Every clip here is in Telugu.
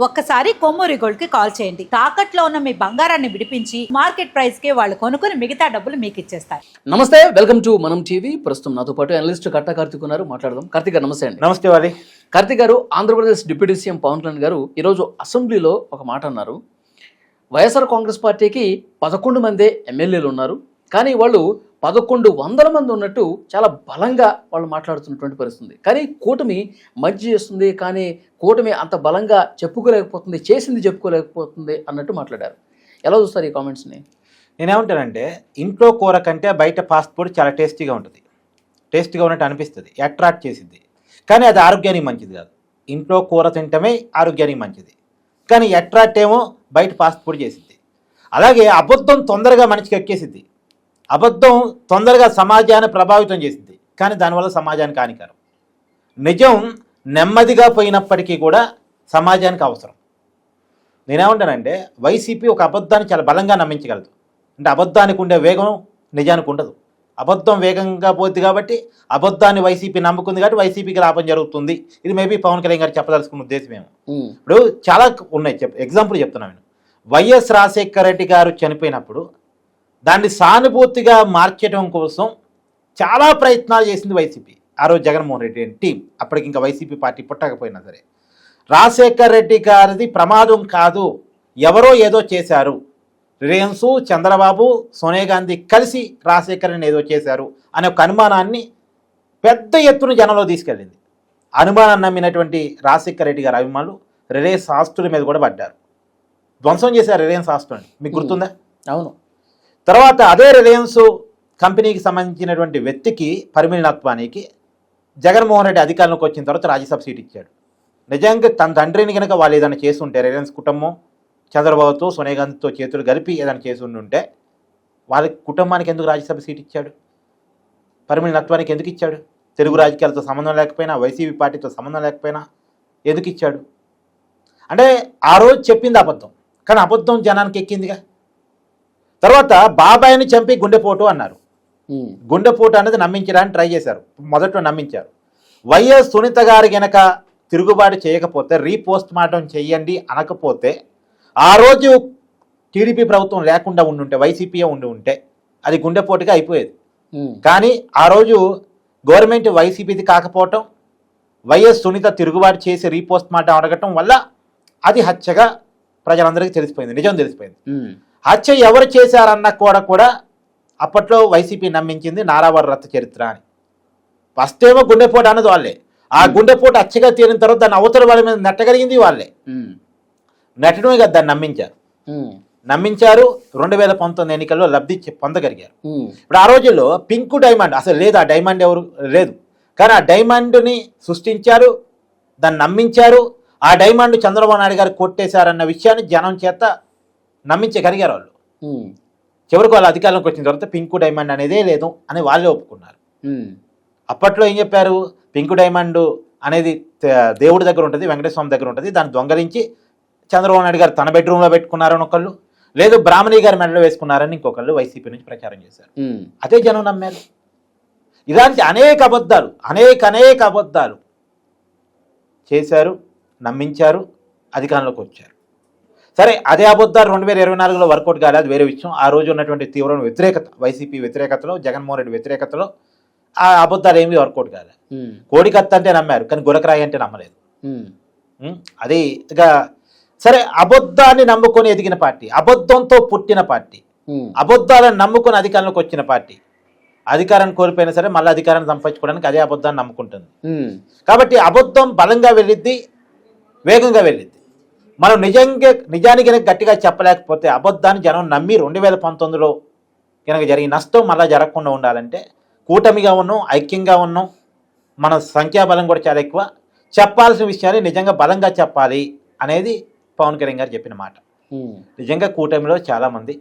ఒక్కసారి కొమ్మూరి గోల్డ్ కి కాల్ చేయండి. తాకట్లో ఉన్న మీ బంగారాన్ని విడిపించి మార్కెట్ ప్రైస్ కి వాళ్ళు కొనుక్కుని మిగతా డబ్బులు మీకు ఇచ్చేస్తారు. నమస్తే, వెల్కమ్ టు మనం టీవీ. ప్రస్తుతం నాతో పాటు అనలిస్ట్ కట్టా కార్తిక్ ఉన్నారు, మాట్లాడదాం. కార్తిక్ గారు నమస్తే అండి. నమస్తే వాలి. కార్తిక్ గారు, ఆంధ్రప్రదేశ్ డిప్యూటీ సీఎం పవన్ కళ్యాణ్ గారు ఈరోజు అసెంబ్లీలో ఒక మాట అన్నారు. వైఎస్ఆర్ కాంగ్రెస్ పార్టీకి 11 మందే ఎమ్మెల్యేలు ఉన్నారు, కానీ వాళ్ళు 1100 మంది ఉన్నట్టు చాలా బలంగా వాళ్ళు మాట్లాడుతున్నటువంటి పరిస్థితుంది. కానీ కూటమి మంచి చేస్తుంది, కానీ కూటమి అంత బలంగా చెప్పుకోలేకపోతుంది, చేసింది చెప్పుకోలేకపోతుంది అన్నట్టు మాట్లాడారు. ఎలా చూస్తారు ఈ కామెంట్స్ని? నేనేమంటానంటే, ఇంట్లో కూర కంటే బయట ఫాస్ట్ ఫుడ్ చాలా టేస్టీగా ఉంటుంది. టేస్టీగా ఉన్నట్టు అనిపిస్తుంది, అట్రాక్ట్ చేసింది, కానీ అది ఆరోగ్యానికి మంచిది కాదు. ఇంట్లో కూర తింటమే ఆరోగ్యానికి మంచిది, కానీ అట్రాక్ట్ ఏమో బయట ఫాస్ట్ ఫుడ్ చేసింది. అలాగే అబద్ధం తొందరగా మనిషికి ఎక్కేసింది, అబద్ధం తొందరగా సమాజాన్ని ప్రభావితం చేసింది, కానీ దానివల్ల సమాజానికి హానికరం. నిజం నెమ్మదిగా పోయినప్పటికీ కూడా సమాజానికి అవసరం. నేనేమంటానంటే, వైసీపీ ఒక అబద్ధాన్ని చాలా బలంగా నమ్మించగలదు. అంటే అబద్ధానికి ఉండే వేగం నిజానికి ఉండదు. అబద్ధం వేగంగా పోద్ది కాబట్టి అబద్ధాన్ని వైసీపీ నమ్ముకుంది కాబట్టి వైసీపీకి లాభం జరుగుతుంది. ఇది మేబీ పవన్ కళ్యాణ్ గారు చెప్పదలుచుకున్న ఉద్దేశం ఏమో. ఇప్పుడు చాలా ఉన్నాయి, ఎగ్జాంపుల్ చెప్తున్నాను నేను. వైఎస్ రాజశేఖర రెడ్డి గారు చనిపోయినప్పుడు దాన్ని సానుభూతిగా మార్చడం కోసం చాలా ప్రయత్నాలు చేసింది వైసీపీ. ఆ రోజు జగన్మోహన్ రెడ్డి టీం, అప్పటికి ఇంకా వైసీపీ పార్టీ పుట్టకపోయినా సరే, రాజశేఖర్ రెడ్డి గారిది ప్రమాదం కాదు, ఎవరో ఏదో చేశారు, రిలయన్స్, చంద్రబాబు, సోనియా గాంధీ కలిసి రాజశేఖర్ని ఏదో చేశారు అనే ఒక అనుమానాన్ని పెద్ద ఎత్తున జనంలో తీసుకెళ్ళింది. అనుమానాన్ని నమ్మినటువంటి రాజశేఖర్ రెడ్డి గారి అభిమానులు రిలయన్స్ ఆస్తుల మీద కూడా పడ్డారు, ధ్వంసం చేశారు రిలయన్స్ ఆస్తులని. మీకు గుర్తుందా? అవును. తర్వాత అదే రిలయన్స్ కంపెనీకి సంబంధించినటువంటి వ్యక్తికి, పరిమళ నత్వానికి, జగన్మోహన్ రెడ్డి అధికారంలోకి వచ్చిన తర్వాత రాజ్యసభ సీట్ ఇచ్చాడు. నిజంగా తన తండ్రిని కనుక వాళ్ళు ఏదైనా చేస్తుంటే, రిలయన్స్ కుటుంబం చంద్రబాబుతో సోనియా గాంధీతో చేతులు కలిపి ఏదైనా చేసి ఉంటే, వాళ్ళ కుటుంబానికి ఎందుకు రాజ్యసభ సీట్ ఇచ్చాడు? పరిమళ నత్వానికి ఎందుకు ఇచ్చాడు? తెలుగు రాజకీయాలతో సంబంధం లేకపోయినా, వైసీపీ పార్టీతో సంబంధం లేకపోయినా ఎందుకు ఇచ్చాడు? అంటే ఆ రోజు చెప్పింది అబద్ధం, కానీ అబద్ధం జనానికి ఎక్కిందిగా. తర్వాత బాబాయిని చంపి గుండెపోటు అన్నారు. గుండెపోటు అనేది నమ్మించడానికి ట్రై చేశారు, మొదట్లో నమ్మించారు. వైఎస్ సునీత గారి గనక తిరుగుబాటు చేయకపోతే, రీపోస్ట్ మార్టం చెయ్యండి అనకపోతే, ఆ రోజు టీడీపీ ప్రభుత్వం లేకుండా ఉండుంటే, వైసీపీయే ఉంటే అది గుండెపోటుగా అయిపోయేది. కానీ ఆ రోజు గవర్నమెంట్ వైసీపీది కాకపోవటం, వైఎస్ సునీత తిరుగుబాటు చేసి రీపోస్ట్ మార్టం అడగటం వల్ల అది హత్యగా ప్రజలందరికీ తెలిసిపోయింది, నిజం తెలిసిపోయింది. హత్య ఎవరు చేశారన్న కూడా అప్పట్లో వైసీపీ నమ్మించింది నారావారి రథ చరిత్ర అని. ఫస్ట్ ఏమో గుండెపోటు అన్నది వాళ్ళే, ఆ గుండెపోటు హత్యగా తీరిన తర్వాత దాన్ని అవతల వాళ్ళ మీద నెట్టగలిగింది వాళ్ళే. నెట్టడమే కదా, దాన్ని నమ్మించారు. 2019 ఎన్నికల్లో లబ్ధి పొందగలిగారు. ఇప్పుడు ఆ రోజుల్లో పింక్ డైమండ్ అసలు లేదు, ఆ డైమండ్ ఎవరు లేదు, కానీ ఆ డైమండ్ని సృష్టించారు, దాన్ని నమ్మించారు. ఆ డైమండ్ చంద్రబాబు నాయుడు గారు కొట్టేశారన్న విషయాన్ని జనం చేత నమ్మించగలిగారు వాళ్ళు. చివరికి వాళ్ళ అధికారంలోకి వచ్చిన తర్వాత పింక్ డైమండ్ అనేదే లేదు అని వాళ్ళే ఒప్పుకున్నారు. అప్పట్లో ఏం చెప్పారు? పింక్ డైమండ్ అనేది దేవుడి దగ్గర ఉంటుంది, వెంకటేశ్వర స్వామి దగ్గర ఉంటుంది, దాన్ని దొంగలించి చంద్రబాబు నాయుడు గారు తన బెడ్రూమ్లో పెట్టుకున్నారని ఒకళ్ళు, లేదు బ్రాహ్మణి గారి మెడలో వేసుకున్నారని ఇంకొకళ్ళు వైసీపీ నుంచి ప్రచారం చేశారు. అదే జనం నమ్మారు. ఇలాంటి అనేక అబద్ధాలు చేశారు, నమ్మించారు, అధికారంలోకి వచ్చారు. సరే, అదే అబద్ధాలు 2024లో వర్కౌట్ కాలేదు, అది వేరే విషయం. ఆ రోజు ఉన్నటువంటి తీవ్రమైన వ్యతిరేకత, వైసీపీ వ్యతిరేకతలో, జగన్మోహన్ రెడ్డి వ్యతిరేకతలో ఆ అబద్ధాలు ఏమీ వర్కౌట్ కాలేదు. కోడికత్త అంటే నమ్మారు, కానీ గురకరాయి అంటే నమ్మలేదు. అది ఇక సరే, అబద్ధాన్ని నమ్ముకొని ఎదిగిన పార్టీ, అబద్ధంతో పుట్టిన పార్టీ, అబద్ధాలను నమ్ముకొని అధికారంలోకి వచ్చిన పార్టీ, అధికారాన్ని కోల్పోయినా సరే మళ్ళీ అధికారాన్ని సంపాదించుకోవడానికి అదే అబద్ధాన్ని నమ్ముకుంటుంది. కాబట్టి అబద్ధం బలంగా వెళ్ళిద్ది, వేగంగా వెళ్ళిద్ది. మనం నిజానికి కనుక గట్టిగా చెప్పలేకపోతే, అబద్ధాన్ని జనం నమ్మి 2019లో కనుక జరిగిన నష్టం మళ్ళీ జరగకుండా ఉండాలంటే కూటమిగా ఉన్నాం, ఐక్యంగా ఉన్నాం, మన సంఖ్యాబలం కూడా చాలా ఎక్కువ, చెప్పాల్సిన విషయాన్ని నిజంగా బలంగా చెప్పాలి అనేది పవన్ కళ్యాణ్ గారు చెప్పిన మాట. నిజంగా కూటమిలో చాలామంది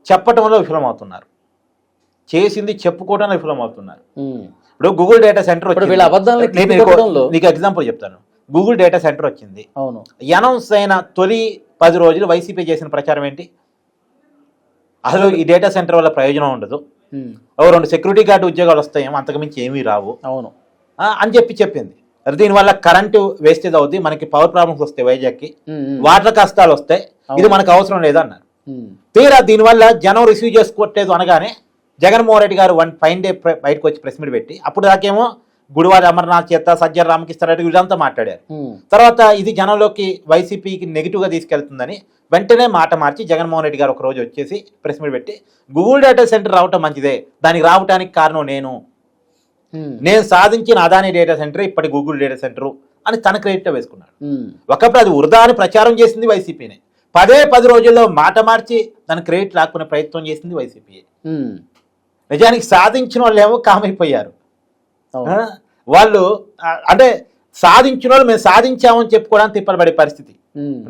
చెప్పటంలో విఫలమవుతున్నారు, చేసింది చెప్పుకోవడంలో విఫలమవుతున్నారు. ఇప్పుడు గూగుల్ డేటా సెంటర్ నీకు ఎగ్జాంపుల్ చెప్తాను. గూగుల్ డేటా సెంటర్ వచ్చింది, అవును, అనౌన్స్ అయిన తొలి 10 రోజులు వైసీపీ చేసిన ప్రచారం ఏంటి? అసలు ఈ డేటా సెంటర్ వల్ల ప్రయోజనం ఉండదు, 2 సెక్యూరిటీ గార్డు ఉద్యోగాలు వస్తాయేమో, అంతకుమించి ఏమీ రావు, అవును అని చెప్పింది. దీనివల్ల కరెంటు వేస్టేజ్ అవుద్ది, మనకి పవర్ ప్రాబ్లమ్స్ వస్తాయి, వైజాగ్కి వాటర్ కష్టాలు వస్తాయి, ఇది మనకు అవసరం లేదు అన్నారు. తీరా దీనివల్ల జనం రిసీవ్ చేసుకోవట్లేదు అనగానే జగన్మోహన్ రెడ్డి గారు ఫైన్ డే బయటకు వచ్చి ప్రెస్ మీట్ పెట్టి, అప్పుడు దాకేమో గుడివారి అమర్నాథ్ చేత సజ్జల రామకృష్ణారెడ్డి వీళ్ళంతా మాట్లాడారు. తర్వాత ఇది జనంలోకి వైసీపీకి నెగిటివ్గా తీసుకెళ్తుందని వెంటనే మాట మార్చి జగన్మోహన్ రెడ్డి గారు ఒక రోజు వచ్చేసి ప్రెస్ మీట్ పెట్టి, గూగుల్ డేటా సెంటర్ రావటం మంచిదే, దానికి రావటానికి కారణం నేను సాధించిన అదాని డేటా సెంటర్ ఇప్పటి గూగుల్ డేటా సెంటర్ అని తన క్రెడిట్ వేసుకున్నాడు. ఒకప్పుడు అది వృధా అని ప్రచారం చేసింది వైసీపీనే, 10 రోజుల్లో మాట మార్చి దాని క్రెడిట్ లాక్కునే ప్రయత్నం చేసింది వైసీపీ. నిజానికి సాధించిన వాళ్ళు ఏమో కామైపోయారు. వాళ్ళు అంటే సాధించిన వాళ్ళు మేము సాధించామని చెప్పుకోవడానికి తిప్పలబడే పరిస్థితి.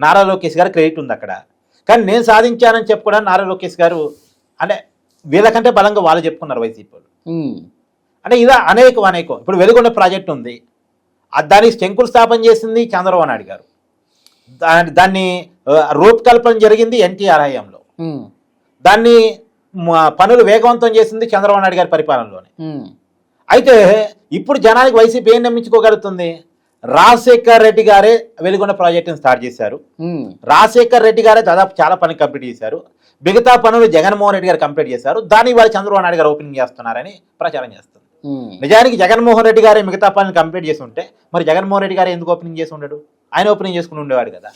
నారా లోకేష్ గారు క్రెడిట్ ఉంది అక్కడ, కానీ నేను సాధించానని చెప్పుకోవడానికి నారా లోకేష్ గారు అంటే వీళ్ళకంటే బలంగా వాళ్ళు చెప్పుకున్నారు వైసీపీ వాళ్ళు. అంటే ఇలా అనేకం ఇప్పుడు వెలుగొండ ప్రాజెక్ట్ ఉంది, దానికి శంకుస్థాపన చేసింది చంద్రబాబు నాయుడు గారు, దాన్ని రూపకల్పన జరిగింది ఎన్టీఆర్ హయాంలో, దాన్ని పనులు వేగవంతం చేసింది చంద్రబాబు నాయుడు గారి పరిపాలనలోనే. అయితే ఇప్పుడు జనానికి వైసీపీ ఏం నమ్మించుకోగలుగుతుంది? రాజశేఖర్ రెడ్డి గారే వెలుగొండ ప్రాజెక్టుని స్టార్ట్ చేశారు, రాజశేఖర్ రెడ్డి గారే దాదాపు చాలా పని కంప్లీట్ చేశారు, మిగతా పనులు జగన్మోహన్ రెడ్డి గారు కంప్లీట్ చేశారు, దాన్ని వాళ్ళు చంద్రబాబు నాయుడు గారు ఓపెనింగ్ చేస్తున్నారని ప్రచారం చేస్తుంది. నిజానికి జగన్మోహన్ రెడ్డి గారే మిగతా పనులు కంప్లీట్ చేసి ఉంటే మరి జగన్మోహన్ రెడ్డి గారు ఎందుకు ఓపెనింగ్ చేసి ఉండడు? ఆయన ఓపెనింగ్ చేసుకుని ఉండేవాడు కదా.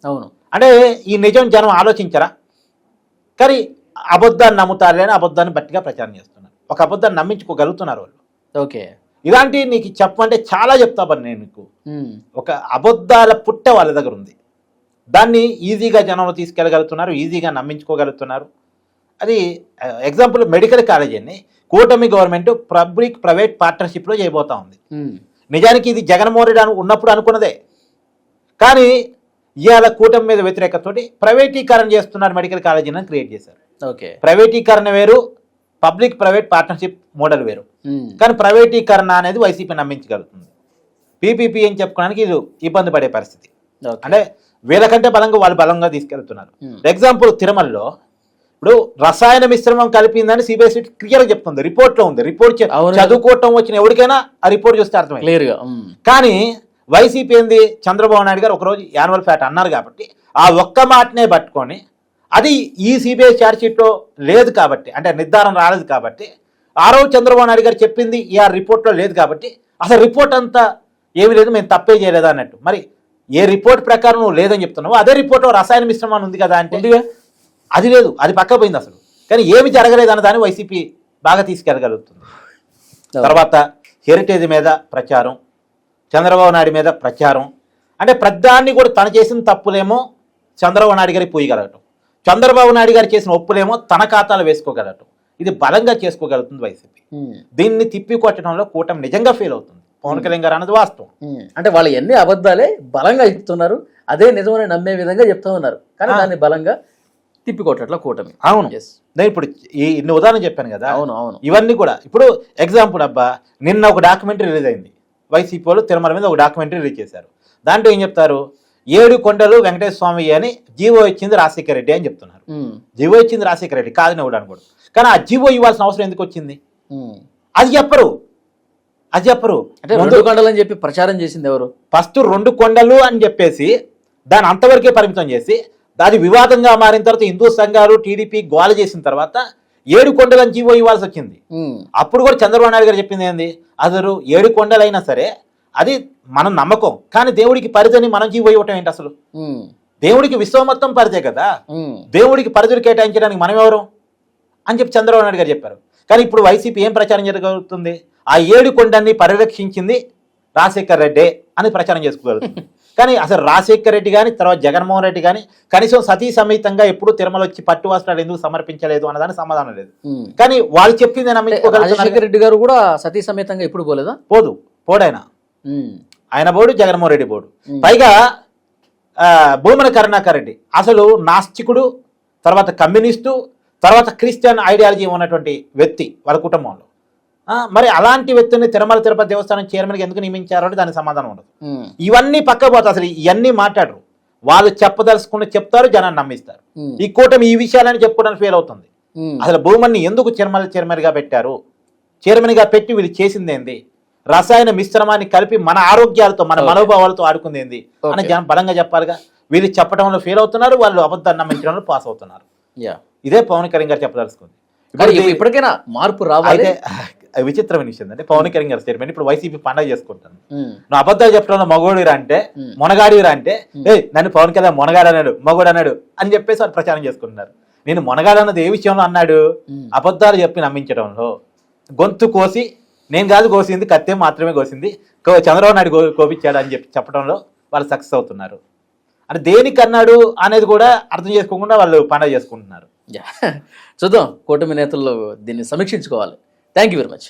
అవును, అంటే ఈ నిజం జనం ఆలోచించరా? కానీ అబద్ధాన్ని నమ్ముతారు అని అబద్ధాన్ని బట్టిగా ప్రచారం చేస్తున్నారు, ఒక అబద్ధాన్ని నమ్మించుకోగలుగుతున్నారు వాళ్ళు. ఓకే, ఇలాంటి నీకు చెప్పమంటే చాలా చెప్తా పని నేను నీకు. ఒక అబద్ధాల పుట్ట వాళ్ళ దగ్గర ఉంది, దాన్ని ఈజీగా జనంలో తీసుకెళ్ళగలుగుతున్నారు, ఈజీగా నమ్మించుకోగలుగుతున్నారు. అది ఎగ్జాంపుల్ మెడికల్ కాలేజీని కూటమి గవర్నమెంట్ పబ్లిక్ ప్రైవేట్ పార్ట్నర్షిప్లో చేయబోతా ఉంది. నిజానికి ఇది జగన్మోహన్ రెడ్డి ఉన్నప్పుడు అనుకున్నదే, కానీ ఇవాళ కూటమి మీద వ్యతిరేకతతోటి ప్రైవేటీకరణ చేస్తున్నారు మెడికల్ కాలేజీని క్రియేట్ చేశారు. ఓకే, ప్రైవేటీకరణ వేరు, పబ్లిక్ ప్రైవేట్ పార్ట్నర్షిప్ మోడల్ వేరు. కానీ ప్రైవేటీకరణ అనేది వైసీపీ నమ్మించగలుగుతుంది, పీపీపీ అని చెప్పుకోవడానికి ఇది ఇబ్బంది పడే పరిస్థితి. అంటే వీళ్ళకంటే బలంగా వాళ్ళు బలంగా తీసుకెళ్తున్నారు. ఎగ్జాంపుల్ తిరుమలలో ఇప్పుడు రసాయన మిశ్రమం కలిపిందని సిబిఎస్ఈ క్లియర్గా చెప్తుంది, రిపోర్ట్లో ఉంది. రిపోర్ట్ చదువుకోవటం వచ్చిన ఎవరికైనా ఆ రిపోర్ట్ చూస్తే అర్థమైంది క్లియర్గా. కానీ వైసీపీ ఏంది, చంద్రబాబు నాయుడు గారు ఒకరోజు యాన్యువల్ ఫ్యాట్ అన్నారు కాబట్టి ఆ ఒక్క మాటనే పట్టుకొని, అది ఈ సిబిఐ ఛార్జ్షీట్లో లేదు కాబట్టి, అంటే నిర్ధారణ రాలేదు కాబట్టి, ఆ రోజు చంద్రబాబు నాయుడు గారు చెప్పింది ఈ రిపోర్ట్లో లేదు కాబట్టి అసలు రిపోర్ట్ అంతా ఏమీ లేదు, మేము తప్పే చేయలేదు అన్నట్టు. మరి ఏ రిపోర్ట్ ప్రకారం నువ్వు లేదని చెప్తున్నావు, అదే రిపోర్ట్లో రసాయన మిశ్రమాన్ని ఉంది కదా అంటే అది లేదు, అది పక్క పోయింది అసలు. కానీ ఏమి జరగలేదు అన్న దాన్ని వైసీపీ బాగా తీసుకెళ్ళగలుగుతుంది. తర్వాత హెరిటేజ్ మీద ప్రచారం, చంద్రబాబు నాయుడు మీద ప్రచారం, అంటే ప్రధాన్ని కూడా తను చేసిన తప్పులేమో చంద్రబాబు నాయుడు గారికి పోయగలగటం, చంద్రబాబు నాయుడు గారు చేసిన ఒప్పులేమో తన ఖాతాలో వేసుకోగలగటం, ఇది బలంగా చేసుకోగలుగుతుంది వైసీపీ. దీన్ని తిప్పి కొట్టడంలో కూటమి నిజంగా ఫెయిల్ అవుతుంది. పవన్ కళ్యాణ్ గారు అన్నది వాస్తవం. అంటే వాళ్ళు ఎన్ని అబద్ధాలే బలంగా చెప్తున్నారు, అదే నిజమని నమ్మే విధంగా చెప్తూ ఉన్నారు, కానీ దాన్ని బలంగా తిప్పికొట్టట్ల కూటమి. అవును, నేను ఇప్పుడు ఇన్ని ఉదాహరణ చెప్పాను కదా. అవును అవును, ఇవన్నీ కూడా ఇప్పుడు ఎగ్జాంపుల్ అబ్బా, నిన్న ఒక డాక్యుమెంటరీ రిలీజ్ అయింది, వైసీపీ వాళ్ళు తిరుమల మీద ఒక డాక్యుమెంటరీ రిలీజ్ చేశారు. దాంట్లో ఏం చెప్తారు, 7 కొండలు వెంకటేశ్వర స్వామి అని జీవో ఇచ్చింది రాజశేఖర రెడ్డి అని చెప్తున్నారు. జీవో ఇచ్చింది రాజశేఖర రెడ్డి కాదని కూడా అనుకోడు, కానీ ఆ జీవో ఇవ్వాల్సిన అవసరం ఎందుకు వచ్చింది అది చెప్పరు. అంటే 2 కొండలు అని చెప్పి ప్రచారం చేసింది ఎవరు? ఫస్ట్ 2 కొండలు అని చెప్పేసి దాని అంతవరకే పరిమితం చేసి, అది వివాదంగా మారిన తర్వాత హిందూ సంఘాలు టీడీపీ గోల చేసిన తర్వాత 7 కొండలని జీవో ఇవ్వాల్సి వచ్చింది. అప్పుడు కూడా చంద్రబాబు నాయుడు గారు చెప్పింది ఏంది, అసలు 7 కొండలైనా సరే అది మనం నమ్మకం, కానీ దేవుడికి పరిధిని మనం జీవో ఇవ్వటం ఏంటి అసలు? దేవుడికి విశ్వం మొత్తం పరిధే కదా, దేవుడికి పరిధులు కేటాయించడానికి మనం ఎవరు అని చెప్పి చంద్రబాబు నాయుడు గారు చెప్పారు. కానీ ఇప్పుడు వైసీపీ ఏం ప్రచారం జరగలుగుతుంది, ఆ 7 కొండల్ని పరిరక్షించింది రాజశేఖర్ రెడ్డి అని ప్రచారం చేసుకోగలుగుతుంది. కానీ అసలు రాజశేఖర్ రెడ్డి కానీ తర్వాత జగన్మోహన్ రెడ్డి కానీ కనీసం సతీ సమేతంగా ఎప్పుడు తిరుమల వచ్చి పట్టు వస్త్రాలు ఎందుకు సమర్పించలేదు అన్నదానికి సమాధానం లేదు. కానీ వాళ్ళు చెప్పింది రాజశేఖర్ రెడ్డి గారు కూడా సతీ సమేతంగా ఎప్పుడు పోలేదా? పోడాయన, ఆయన బోర్డు, జగన్మోహన్ రెడ్డి బోర్డు. పైగా భూమన కరుణాకర్ రెడ్డి అసలు నాస్తికుడు, తర్వాత కమ్యూనిస్టు, తర్వాత క్రిస్టియన్ ఐడియాలజీ ఉన్నటువంటి వ్యక్తి వాళ్ళ కుటుంబంలో. మరి అలాంటి వ్యక్తిని తిరుమల తిరుపతి దేవస్థానం చైర్మన్గా ఎందుకు నియమించారు అంటే దానికి సమాధానం ఉండదు. ఇవన్నీ పక్క పోతాయి, అసలు ఇవన్నీ మాట్లాడరు. వాళ్ళు చెప్పదలుచుకుని చెప్తారు, జనాన్ని నమ్మిస్తారు. ఈ కూటమి ఈ విషయాలని చెప్పుకోవడానికి ఫెయిల్ అవుతుంది. అసలు భూమన్ని ఎందుకు చైర్మన్గా పెట్టారు, చైర్మన్గా పెట్టి వీళ్ళు చేసింది ఏంది, రసాయన మిశ్రమాన్ని కలిపి మన ఆరోగ్యాలతో మన Okay. మనోభావాలతో ఆడుకుంది ఏంది అని Okay. జనం బలంగా చెప్పాలిగా. వీళ్ళు చెప్పడంలో ఫెయిల్ అవుతున్నారు, వాళ్ళు అబద్ధాన్ని నమ్మించడంలో పాస్ అవుతున్నారు. యా ఇదే పవన్ కళ్యాణ్ గారు చెప్పదలుచుకుంది. మరి ఇప్పటికైనా మార్పు రావాలి. అయితే విచిత్రమైన విషయం అంటే పవన్ కళ్యాణ్ గారు స్టేట్మెంట్ ఇప్పుడు వైసీపీ పండగ చేసుకుంటాను, ఉమ్, నువ్వు అబద్ధాలు చెప్పడంలో మగోడిరా అంటే మొనగాడిరా అంటే నన్ను పవన్ కళ్యాణ్ మొనగాడు అన్నాడు, మగోడు అన్నాడు అని చెప్పేసి వాళ్ళు ప్రచారం చేసుకుంటున్నారు. నేను మొనగాడు అన్నది ఏ విషయంలో అన్నాడు? అబద్ధాలు చెప్పి నమ్మించడంలో. గొంతు కోసి నేను కాదు కోసింది, కత్తే మాత్రమే కోసింది, చంద్రబాబు నాయుడు కోపించాడు అని చెప్పి చెప్పడంలో వాళ్ళు సక్సెస్ అవుతున్నారు. అంటే దేనికి అన్నాడు అనేది కూడా అర్థం చేసుకోకుండా వాళ్ళు పండగ చేసుకుంటున్నారు. యా చూద్దాం, కూటమి నేతల్లో దీన్ని సమీక్షించుకోవాలి. Thank you very much.